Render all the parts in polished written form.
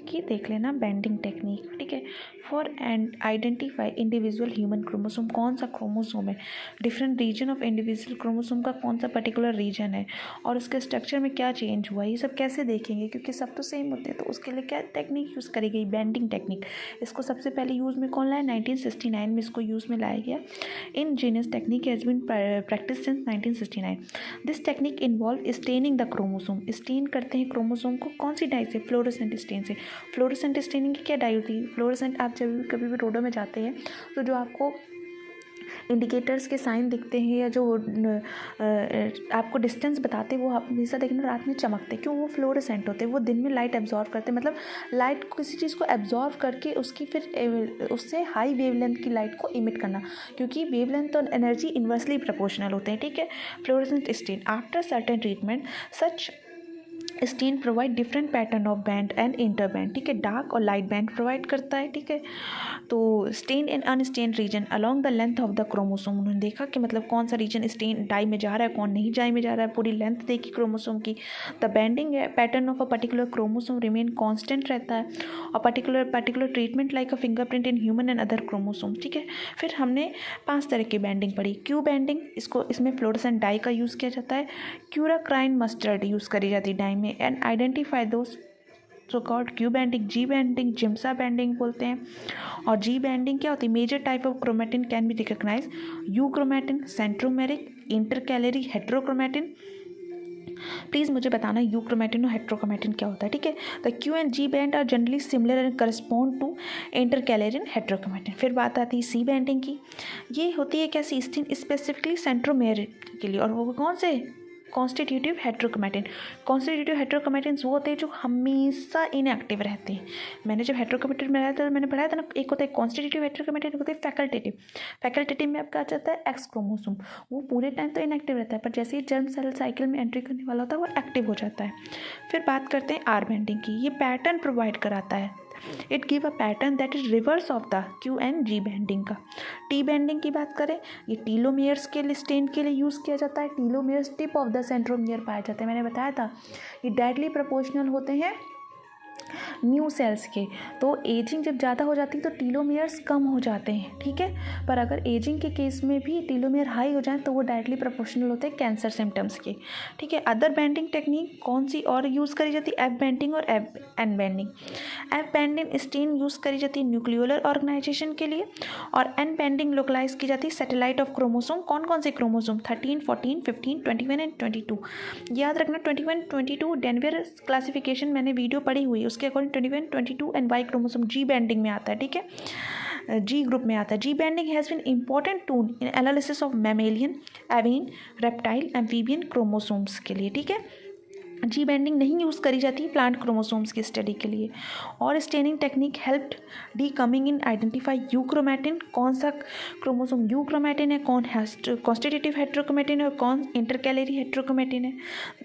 कि देख लेना बेंडिंग टेक्निक, ठीक है। For and identify individual human chromosome, कौन सा क्रोमोसोम है, different region of individual chromosome का कौन सा पर्टिकुलर रीजन है और उसके स्ट्रक्चर में क्या चेंज हुआ, ये सब कैसे देखेंगे, क्योंकि सब तो सेम होते हैं। तो उसके लिए क्या टेक्निक यूज़ करी गई, बेंडिंग टेक्निक। इसको सबसे पहले यूज़ में कौन लाया, 1969 में इसको यूज़ में लाया गया। Ingenious technique has been practice since 1969। This technique involve staining the chromosome, stain करते हैं क्रोमोसोम को, कौन सी डाई से, फ्लोरोसेंट स्टेन से। फ्लोरोसेंट स्टेनिंग की क्या डाई होती है, फ्लोरोसेंट, आप जब कभी भी रोडों में जाते हैं तो जो आपको इंडिकेटर्स के साइन दिखते हैं या जो आपको डिस्टेंस बताते हैं, वो आप हमेशा देखना रात में चमकते हैं, क्यों, वो फ्लोरोसेंट होते हैं, वो दिन में लाइट एब्जॉर्व करते हैं, मतलब लाइट किसी चीज़ को एब्जॉर्व करके उसकी फिर उससे हाई वेवलेंथ की लाइट को इमिट करना, क्योंकि वेवलेंथ और एनर्जी इन्वर्सली प्रोपोर्शनल होते हैं, ठीक है। Fluorescent stain after certain treatment such stain provide different pattern of band and inter band, ठीक है, डार्क और लाइट बैंड प्रोवाइड करता है, ठीक है। तो stain in unstain region along the length of the chromosome, उन्होंने देखा कि मतलब कौन सा रीजन स्टेन डाई में जा रहा है, कौन नहीं डाई में जा रहा है, पूरी लेंथ देखी क्रोमोसोम की। The banding pattern of a particular chromosome remain constant रहता है और particular treatment like a fingerprint in human and other chromosome, ठीक है। फिर हमने 5 तरह की बैंडिंग पढ़ी। क्यू बैंडिंग, इसमें फ्लोरोसेंट डाई का यूज़ किया जाता है। क्यूराक्राइन मस्टर्ड यूज़ करी जाती है डाई में and identify those so called Q banding. G banding Giemsa banding बोलते हैं। और जी बैंडिंग क्या होती है, major type of chromatin can be recognise, euchromatin, centromeric, intercalary, heterochromatin. Please मुझे बताना यू क्रोमेटिन और हेट्रोक्रोमेटिन क्या होता है, ठीक है। The Q and G band are generally similar and correspond to intercalary and heterochromatin. फिर बात आती है सी बैंडिंग की। ये होती है क्या, सिस्टीन स्पेसिफिकली सेंट्रोमेरिक के लिए, और वो कौन से, कॉन्स्टिट्यूटिव हेट्रोक्रोमेटिन। कॉन्स्टिट्यूटिव हेट्रोक्रोमेटिन वो होते हैं जो हमेशा इनएक्टिव रहते हैं। मैंने जब हेट्रोक्रोमेटिन में था मैंने पढ़ाया था ना, एक होता है कॉन्स्टिट्यूटिव हेट्रोक्रोमेटिन, एक होता है फैकल्टेटिव। फैकल्टेटिव में आपका आता है एक्स क्रोमोसोम, वो पूरे टाइम तो इनएक्टिव रहता है, पर जैसे ही जर्म सेल साइकिल में एंट्री करने वाला होता है वो एक्टिव हो जाता है। फिर बात करते हैं आर बैंडिंग की। ये पैटर्न प्रोवाइड कराता है, it give a pattern that is reverse of the Q and G banding का। टी बैंडिंग की बात करें, ये टीलोमेयर्स के लिए, स्टेन के लिए यूज़ किया जाता है। टीलोमेयर्स टिप ऑफ द सेंट्रोमियर पाए जाते हैं, मैंने बताया था ये डायरेक्टली प्रोपोर्शनल होते हैं न्यू सेल्स के। तो एजिंग जब ज़्यादा हो जाती है तो टीलोमेयर्स कम हो जाते हैं, ठीक है। पर अगर एजिंग के केस में भी टीलोमेयर हाई हो जाए तो वो डायरेक्टली प्रोपोर्शनल होते हैं कैंसर सिम्टम्स के, ठीक है। अदर बैंडिंग टेक्निक कौन सी और यूज़ करी जाती है, एफ बैंडिंग और N banding. F banding stain use करी जाती है न्यूक्लियोलर ऑर्गेनाइजेशन के लिए, और एन बैंडिंग लोकलाइज की जाती है सैटेलाइट ऑफ क्रोमोसोम। कौन कौन से क्रोमोसोम, 13, 14, 15, 21 एंड 22। याद रखना 21, 22 डेनवर क्लासिफिकेशन मैंने वीडियो पढ़ी हुई है, उसके according 21, 22 and Y chromosome G banding में आता है, ठीक है, जी ग्रुप में आता है। G banding has been important tool in analysis of mammalian, avian, reptile, amphibian chromosomes के लिए, ठीक है। जी बैंडिंग नहीं यूज़ करी जाती प्लांट क्रोमोसोम्स की स्टडी के लिए। और staining technique helped D coming in identify you chromatin, कौन सा क्रोमोसोम यू क्रोमेटिन है, कौन कॉन्स्टिट्यूटिव हेट्रोक्रोमेटिन है और कौन इंटरकैलरी हेट्रोक्रोमेटिन है।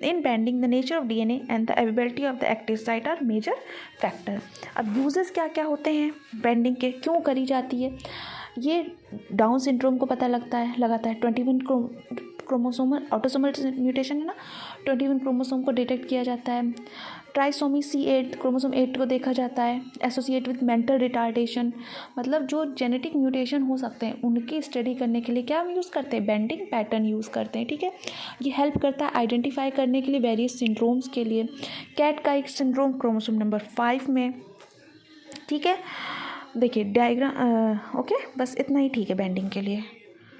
In banding the nature of DNA and the availability of the active site are major factor. अब uses क्या क्या होते हैं बैंडिंग के, क्यों करी जाती है, ये डाउन सिंड्रोम को पता लगाता है। 21 क्रोमोसोमल ऑटोसोमल म्यूटेशन है ना, 21 क्रोमोसोम को डिटेक्ट किया जाता है। ट्राइसोमी C8 क्रोमोसोम 8 को देखा जाता है एसोसिएट विद मेंटल रिटार्डेशन, मतलब जो जेनेटिक म्यूटेशन हो सकते हैं उनकी स्टडी करने के लिए क्या हम यूज़ करते हैं, बेंडिंग पैटर्न यूज़ करते हैं, ठीक है। ये हेल्प करता है आइडेंटिफाई करने के लिए वेरियस सिंड्रोम्स के लिए। कैट का एक सिंड्रोम क्रोमोसोम नंबर 5 में, ठीक है। देखिए डायग्राम, ओके, बस इतना ही ठीक है बैंडिंग के लिए।